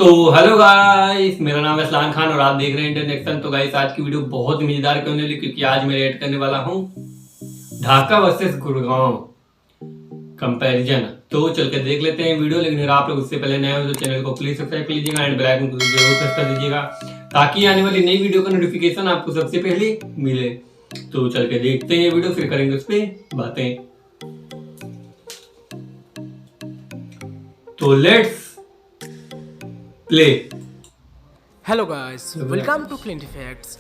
तो hello guys, मेरा नाम है असलान खान और आप देख रहे हैं इंटरनेक्शन। तो गाइस, आज की वीडियो बहुत ही मजेदार होने वाली क्योंकि आज मैं रेड करने वाला हूँ ढाका वर्सेस गुड़गांव कंपैरिजन। तो चल के देख लेते हैं वीडियो। लेकिन अगर आप लोग उससे पहले नए हो तो चैनल को प्लीज सब्सक्राइब कर लीजिएगा एंड बेल आइकन को जरूर प्रेस कर दीजिएगा ताकि आने वाली नई वीडियो का नोटिफिकेशन आपको सबसे पहले मिले। तो चल के देखते हैं वीडियो, फिर करेंगे उस पर बातें। तो let's play. Hello guys, welcome to क्लिंटी फैक्ट्स।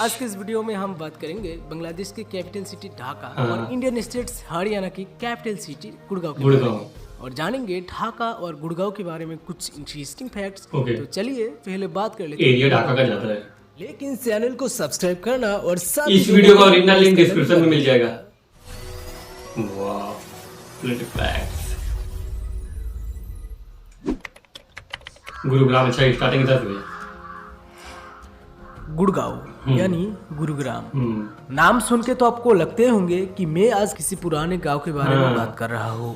आज के इस वीडियो में हम बात करेंगे बांग्लादेश की कैपिटल सिटी ढाका और इंडियन स्टेट्स हरियाणा की कैपिटल सिटी गुड़गांव के बारे में, और जानेंगे ढाका और गुड़गांव के बारे में कुछ इंटरेस्टिंग फैक्ट्स। तो चलिए पहले बात कर लेते हैं। एरिया ढाका का ज्यादा है, लेकिन चैनल को सब्सक्राइब करना और साथ इस वीडियो का ओरिजिनल लिंक डिस्क्रिप्शन में मिल जाएगा। वाह, क्लिंटी फैक्ट्स। गुरुग्राम, अच्छा स्टार्टिंग था हुई। गुड़गांव यानी गुरुग्राम नाम सुन के तो आपको लगते होंगे कि मैं आज किसी पुराने गांव के बारे में बात कर रहा हूँ,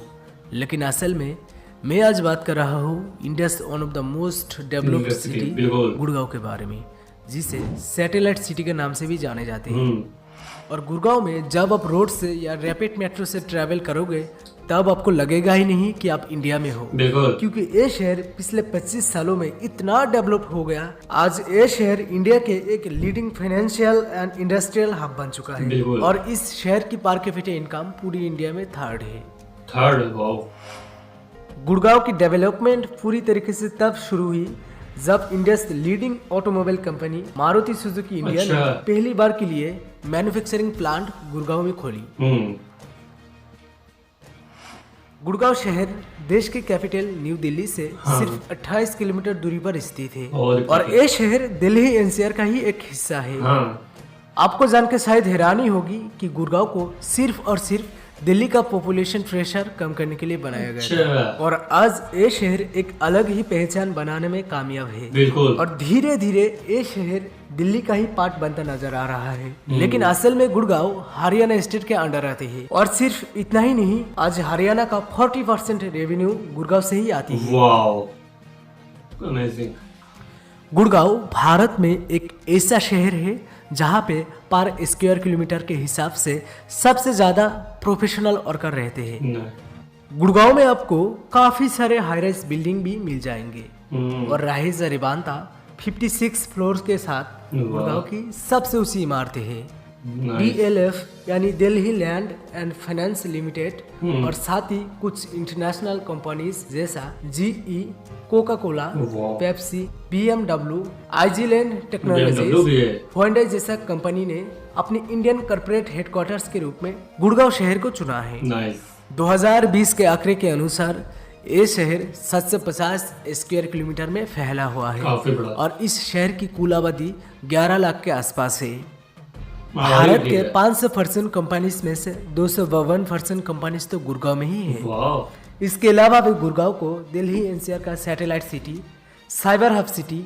लेकिन असल में मैं आज बात कर रहा हूँ India's one of the most developed city Gurgaon के बारे में, जिसे सैटेलाइट सिटी के नाम से भी जाने जाते हैं। और गुड़गांव में जब आप रोड से या रैपिड मेट्रो से ट्रैवल करोगे तब आपको लगेगा ही नहीं कि आप इंडिया में हो, क्योंकि ये शहर पिछले 25 सालों में इतना डेवलप हो गया। आज ये शहर इंडिया के एक leading financial and industrial hub बन चुका है और इस शहर की पर कैपिटा इनकम पूरी इंडिया में थर्ड है। गुड़गांव की डेवलपमेंट पूरी तरीके से तब शुरू हुई जब India leading automobile company Maruti Suzuki India ने पहली बार के लिए मैन्युफैक्चरिंग प्लांट गुड़गांव में खोली। गुड़गांव शहर देश की कैपिटल न्यू दिल्ली से सिर्फ 28 किलोमीटर दूरी पर स्थित है और ये शहर दिल्ली एनसीआर का ही एक हिस्सा है। आपको जानकर शायद हैरानी होगी कि गुड़गांव को सिर्फ और सिर्फ दिल्ली का पॉपुलेशन प्रेशर कम करने के लिए बनाया गया और आज ये शहर एक अलग ही पहचान बनाने में कामयाब है और धीरे धीरे ये शहर दिल्ली का ही पार्ट बनता नजर आ रहा है। लेकिन असल में गुड़गांव हरियाणा स्टेट के अंडर आते हैं और सिर्फ इतना ही नहीं, आज हरियाणा का 40% रेवेन्यू गुड़गांव से ही आती है। गुड़गांव भारत में एक ऐसा शहर है जहाँ पे पर स्क्वायर किलोमीटर के हिसाब से सबसे ज्यादा प्रोफेशनल वर्कर रहते हैं। गुड़गांव में आपको काफी सारे हाई राइज बिल्डिंग भी मिल जाएंगे और राइज रिबांता 56 फ्लोर्स के साथ गुड़गांव की सबसे ऊंची इमारतें हैं। DLF यानी Delhi land and finance limited और साथ ही कुछ इंटरनेशनल कंपनीज जैसा GE, Coca Cola, Pepsi, BMW, आईजीलैंड टेक्नोलॉजीज, होंडा जैसा कंपनी ने अपनी इंडियन कॉर्पोरेट हेडक्वार्टर्स के रूप में गुड़गांव शहर को चुना है। 2020 के आंकड़े के अनुसार ये शहर 750 स्क्वायर किलोमीटर में फैला हुआ है और इस शहर की कुल आबादी 11 लाख के आसपास है। भारत के 500% कंपनीज में से 252% कंपनीज तो गुड़गांव में ही है। इसके अलावा भी गुड़गांव को दिल्ली एनसीआर का satellite city, cyber hub city,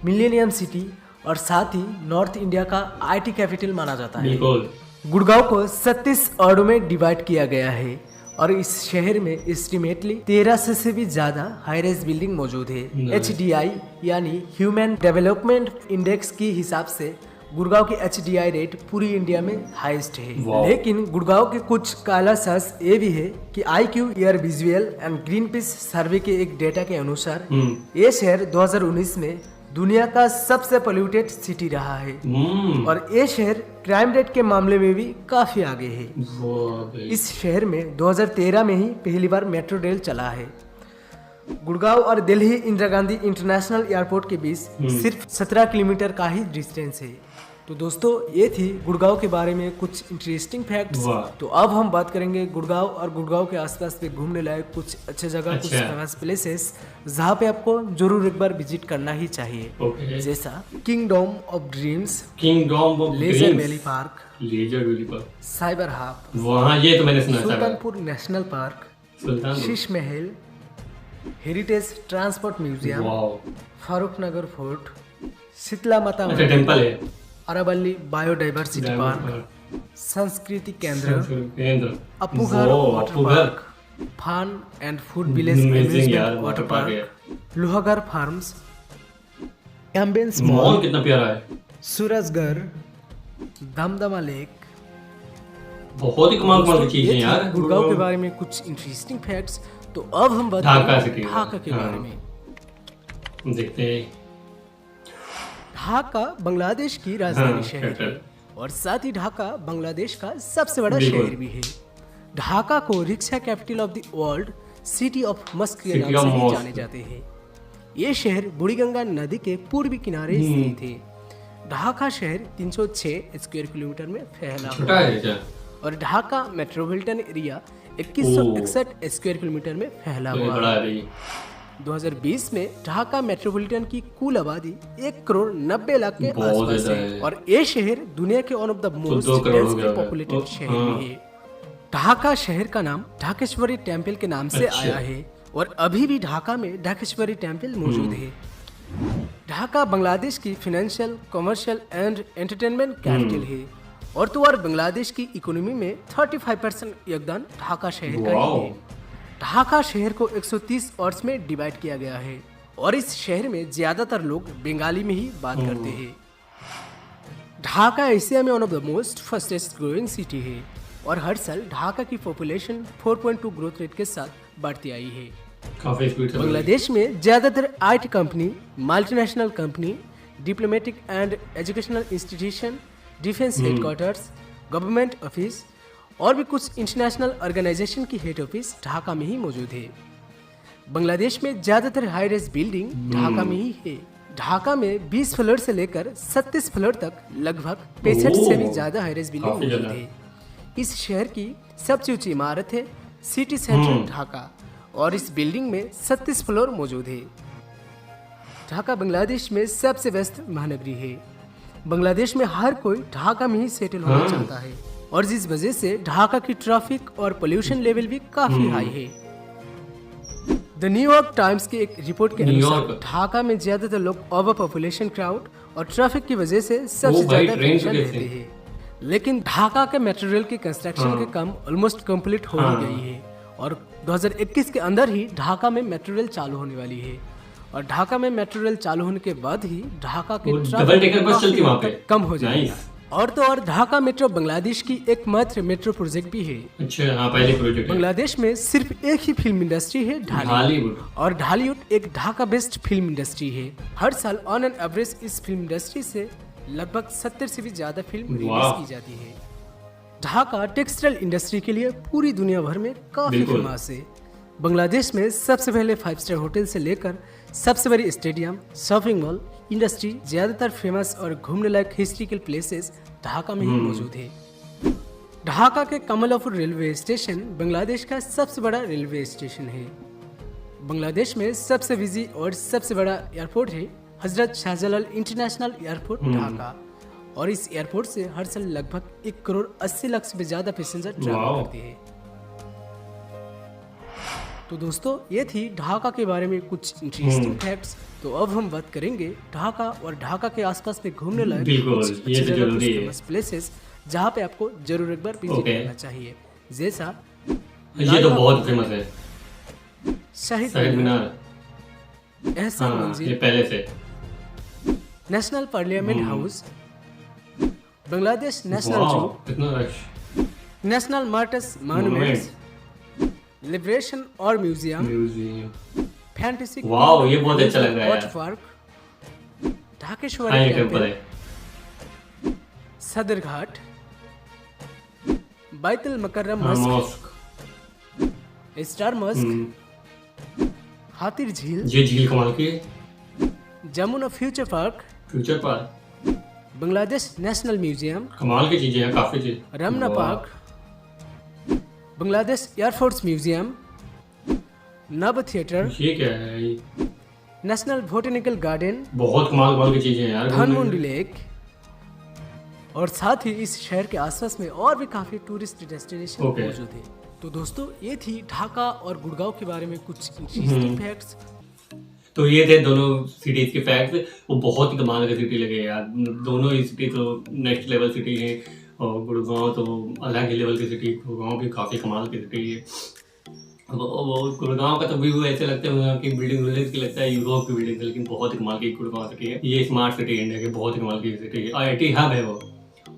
millennium city और साथ ही नॉर्थ इंडिया का IT कैपिटल माना जाता है। गुड़गांव को 36 वार्डों में डिवाइड किया गया है और इस शहर में एस्टिमेटली 1300 से भी ज्यादा हाई राइज बिल्डिंग मौजूद है। HDI यानी ह्यूमन डेवलपमेंट इंडेक्स के हिसाब से गुड़गांव की HDI रेट पूरी इंडिया में हाईएस्ट है। लेकिन गुड़गांव के कुछ काला सस ये भी है कि IQ AirVisual and Greenpeace survey के एक डेटा के अनुसार ये शहर 2019 में दुनिया का सबसे पोल्यूटेड सिटी रहा है और ये शहर क्राइम रेट के मामले में भी काफी आगे है। इस शहर में 2013 में ही पहली बार मेट्रो रेल चला है। गुड़गांव और दिल्ली इंदिरा गांधी इंटरनेशनल एयरपोर्ट के बीच सिर्फ 17 किलोमीटर का ही डिस्टेंस है। तो दोस्तों, ये थी गुड़गांव के बारे में कुछ इंटरेस्टिंग फैक्ट्स। तो अब हम बात करेंगे गुड़गांव और गुड़गांव के आसपास पे घूमने लायक कुछ अच्छे जगह, कुछ फेमस प्लेसेस जहाँ पे आपको जरूर एक बार विजिट करना ही चाहिए। जैसा Kingdom of Dreams, Leisure Valley Park, Cyber Hub, वहाँ ये तो मैंने सुना, Sultanpur national park, Sheesh Mahal, heritage transport museum, Farrukh Nagar fort, Sheetla Mata temple है, Aravalli biodiversity park, Sanskriti Kendra, Appu Ghar water park, fun and food village amusement water park, Lohagarh farms, ambience mall mall, कितना प्यारा है, सूरजगढ़, दमदमा लेक। बहुत ही कमाल कमाल की चीजें ये थी यार। गुड़गांव के बारे में कुछ इंटरेस्टिंग फैक्ट्स। तो अब हम बात ढाका करेंगे सिटी, ढाका के हाँ। बारे में। देखते हैं। ढाका बांग्लादेश की राजधानी हाँ, शहर है कैपिटल। और साथ ही ढाका बांग्लादेश का सबसे बड़ा बिल्कुल। शहर भी है। ढाका को rickshaw capital of the world, city of Musk के City नाम of से ही Mosque। जाने जाते हैं। ये शहर बुढ़ीगंगा नदी के पूर्वी किनारे स्थित है। ढाका शहर 306 स्क्वायर किलोमीटर में फैला छोटा हुआ है क्या? और Dhaka metropolitan area 2161 square kilometre में फैला तो ये हुआ बड़ा है। है भाई। 2020 में ढाका मेट्रोपॉलिटन की कुल आबादी 1 करोड़ 90 लाख के बहुत आसपास ज्यादा है है। और ये शहर दुनिया के one of the most 2 crore हो गया डेंसली है। पॉपुलेटेड शहर हाँ। भी है। ढाका शहर का नाम ढाकेश्वरी टेम्पल के नाम से अच्छा। आया है और अभी भी ढाका में ढाकेश्वरी टेम्पल मौजूद है। ढाका बांग्लादेश की financial, commercial and entertainment capital है और तो और बांग्लादेश की इकोनॉमी में 35% योगदान ढाका शहर का ही वाओ। है। ढाका शहर को 130 वार्ड्स में डिवाइड किया गया है और इस शहर में ज्यादातर लोग बंगाली में ही बात करते हैं। ढाका एशिया में one of the most fastest growing city है और हर साल ढाका की पॉपुलेशन 4.2 ग्रोथ रेट के साथ बढ़ती आई है। काफी स्पीड से बांग्लादेश में ज्यादातर IT company, multinational company, diplomatic and educational institution, defence headquarters, government office और भी कुछ इंटरनेशनल ऑर्गेनाइजेशन की हेड ऑफिस ढाका में ही मौजूद है। बांग्लादेश में ज्यादातर हाई राइज बिल्डिंग ढाका में ही है। ढाका में 20 फ्लोर से लेकर 37 फ्लोर तक लगभग 65 से भी ज्यादा हाई राइज बिल्डिंग काफी मौजूद ज्यादा। है। इस शहर की सबसे ऊंची इमारत है सिटी सेंटर ढाका और इस बिल्डिंग में 36 फ्लोर मौजूद है। ढाका बांग्लादेश में सबसे व्यस्त महानगरी है। बांग्लादेश में हर कोई ढाका में ही सेटल होना चाहता है और जिस वजह से ढाका की ट्रैफिक और पोल्यूशन लेवल भी काफी हाई है। द न्यूयॉर्क टाइम्स की एक रिपोर्ट के अनुसार न्यूयॉर्क। ढाका में ज्यादातर लोग ओवर पॉपुलेशन, क्राउड और ट्रैफिक की वजह से सबसे ओ भाई, ज्यादा ट्रेन परेशान से रहते कैसे? हैं। लेकिन ढाका के मेट्रो रेल के कंस्ट्रक्शन के काम ऑलमोस्ट कंप्लीट हो ही गई है और 2021 के अंदर ही ढाका में मेट्रो रेल चालू होने वाली है और ढाका में मेट्रो रेल चालू होने के बाद ही ढाका के वो ट्रैफिक डबल डेकर बस काफी चलती वहाँ हद पे। तक कम हो जाएगा। Nice। और तो और ढाका मेट्रो बांग्लादेश की एकमात्र मेट्रो प्रोजेक्ट भी है। अच्छा, हाँ, पहले प्रोजेक्ट है। बांग्लादेश में सिर्फ एक ही फिल्म इंडस्ट्री है, ढालीवुड, हॉलीवुड। और ढालीवुड एक ढाका बेस्ड फिल्म इंडस्ट्री है। हर साल ऑन एन एवरेज इस फिल्म इंडस्ट्री से लगभग 70 से भी ज्यादा फिल्म रिलीज वाह। की जाती है। ढाका टेक्सटाइल इंडस्ट्री के लिए पूरी दुनिया भर में काफी बिल्कुल। फेमस है। बांग्लादेश में सबसे पहले 5 स्टार होटल से लेकर सबसे बड़ी स्टेडियम, शॉपिंग मॉल, इंडस्ट्री, ज्यादातर फेमस और घूमने लायक हिस्ट्रिकल प्लेसेस ढाका में ही मौजूद है। ढाका के कमलापुर रेलवे स्टेशन बांग्लादेश का सबसे बड़ा रेलवे स्टेशन है। बांग्लादेश में सबसे बिजी और सबसे बड़ा एयरपोर्ट है हजरत शाहजलाल इंटरनेशनल एयरपोर्ट ढाका और इस एयरपोर्ट से हर साल लगभग 1 करोड़ 80 लाख से भी ज्यादा पैसेंजर ट्रैवल वाह। करते हैं। तो दोस्तों, ये थी ढाका के बारे में कुछ इंटरेस्टिंग फैक्ट्स। तो अब हम बात करेंगे ढाका और ढाका के आसपास में घूमने लायक बिल्कुल, कुछ ये अच्छी तो जगह, जरूरी कुछ है। फेमस प्लेसेस जहाँ पे आपको जरूर एक बार विजिट Okay। करना चाहिए। जैसा ये तो बहुत फेमस है, शाहिद शाहिद मीनार, मीनार। एहसान हाँ, ये मंजिल, पहले से। National parliament house, Bangladesh national वाह, जू, कितना रश। नेशनल मार्टस मॉन्यूमेंट्स, लिबरेशन और म्यूजियम, म्यूजियम। फैंटेसी वाओ, ये बहुत अच्छा लग रहा है वाटर यार। पार्क, ढाकेश्वरी हाँ, ये टेम्पल टेम्पल, है। सदर घाट, बैतुल मुकर्रम हाँ, मस्क, मॉस्क। स्टार मस्क, हातिर झील, ये झील कमाल की है। Jamuna future park, future park. Bangladesh national museum, कमाल की चीजें हैं, काफी चीज। रमना वाह। पार्क, बांग्लादेश एयरफोर्स म्यूजियम, नब थिएटर, ये क्या है? ये नेशनल बोटेनिकल गार्डन, बहुत कमाल कमाल की चीजें हैं यार। धानमंडी लेक और साथ ही इस शहर के आसपास में और भी काफी टूरिस्ट डेस्टिनेशन Okay। मौजूद है। तो दोस्तों, ये थी ढाका और गुड़गांव के बारे में कुछ इंटरेस्टिंग फैक्ट्स। तो ये थे दोनों सिटीज के फैक्ट्स। वो बहुत ही कमाल के सिटी लगे यार। दोनों ही सिटी तो नेक्स्ट लेवल सिटी है और गुड़गांव तो अलग ही लेवल की सिटी। गुड़गांव भी काफ़ी कमाल की सिटी है वो गुड़गांव का तो व्यू ऐसे लगता है वहाँ की बिल्डिंग की लगता है यूरोप की बिल्डिंग, लेकिन बहुत ही कमाल की गुड़गांव सिटी है। ये स्मार्ट सिटी है इंडिया की, बहुत ही कमाल की सिटी है, IIT हब है वो।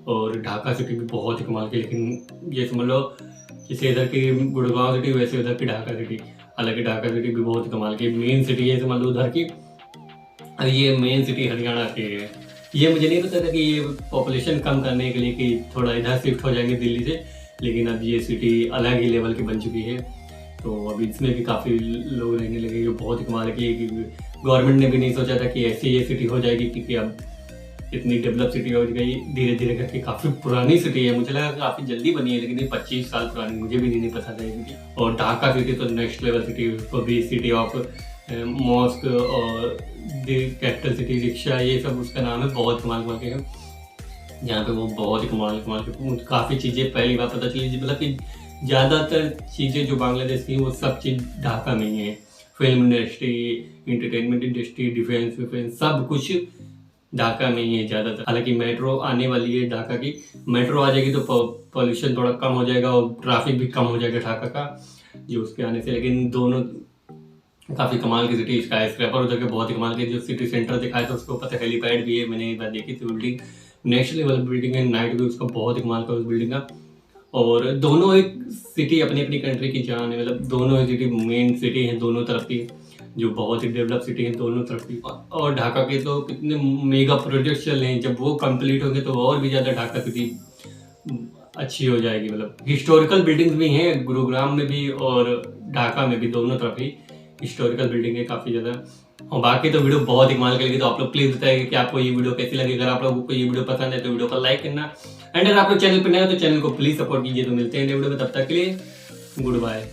और ढाका सिटी भी बहुत ही कमाल की, लेकिन ये समझ लो जैसे इधर की गुड़गांव सिटी वैसे उधर की ढाका सिटी। हालांकि ढाका सिटी भी बहुत ही कमाल की मेन सिटी है समझ लो उधर की। और ये मेन सिटी हरियाणा की है। ये मुझे नहीं पता था कि ये पॉपुलेशन कम करने के लिए कि थोड़ा इधर शिफ्ट हो जाएंगे दिल्ली से, लेकिन अब ये सिटी अलग ही लेवल की बन चुकी है। तो अब इसमें भी काफ़ी लोग रहने लगे, जो बहुत ही कमाल की है कि गवर्नमेंट ने भी नहीं सोचा था कि ऐसी ये सिटी हो जाएगी, क्योंकि अब इतनी डेवलप सिटी हो गई धीरे धीरे करके। काफ़ी पुरानी सिटी है, मुझे लगा काफ़ी जल्दी बनी है, लेकिन ये 25 साल पुरानी, मुझे भी नहीं पता था ये सिटी। और ढाका सिटी तो नेक्स्ट लेवल सिटी, उसको भी सिटी ऑफ मॉस्क और कैपिटल सिटी रिक्शा, ये सब उसका नाम है। बहुत कमाल के हैं यहाँ पे, वो बहुत ही कमाल के काफ़ी चीज़ें पहली बार पता चली, मतलब कि ज़्यादातर चीज़ें जो बांग्लादेश की वो सब चीज़ ढाका में ही है। Film industry, entertainment industry, defence सब कुछ ढाका में ही है ज़्यादातर। हालांकि मेट्रो आने वाली है ढाका की, मेट्रो आ जाएगी तो पॉल्यूशन थोड़ा कम हो जाएगा और ट्रैफिक भी कम हो जाएगा ढाका का जो उसके आने से। लेकिन दोनों काफ़ी कमाल की सिटी, स्काई स्क्रैपर उधर के बहुत ही कमाल के, जो सिटी सेंटर दिखाया था उसके ऊपर से हेलीपैड भी है, मैंने एक बार देखी थी बिल्डिंग, नेक्स्ट लेवल बिल्डिंग है। नाइट व्यू उसका बहुत ही कमाल का उस बिल्डिंग का। और दोनों एक सिटी अपनी अपनी कंट्री की जान है, मतलब दोनों ही सिटी मेन सिटी हैं दोनों तरफ की, जो बहुत ही डेवलप सिटी है दोनों तरफ की। और ढाका के तो कितने मेगा प्रोजेक्ट चल रहे हैं, जब वो कंप्लीट होंगे तो और भी ज़्यादा ढाका सिटी अच्छी हो जाएगी। मतलब हिस्टोरिकल बिल्डिंग्स भी हैं गुरुग्राम में भी और ढाका में भी, दोनों तरफ ही हिस्टोरिकल बिल्डिंग है काफ़ी ज़्यादा। और बाकी तो वीडियो बहुत ही कमाल करेगी, तो आप लोग प्लीज़ बताइए कि आपको ये वीडियो कैसी लगी। अगर आप लोगों को ये वीडियो पसंद है तो वीडियो को लाइक करना, एंड अगर आप लोग चैनल पर नए हो तो चैनल को प्लीज़ सपोर्ट कीजिए। तो मिलते हैं नए वीडियो में, तब तक के लिए गुड बाय।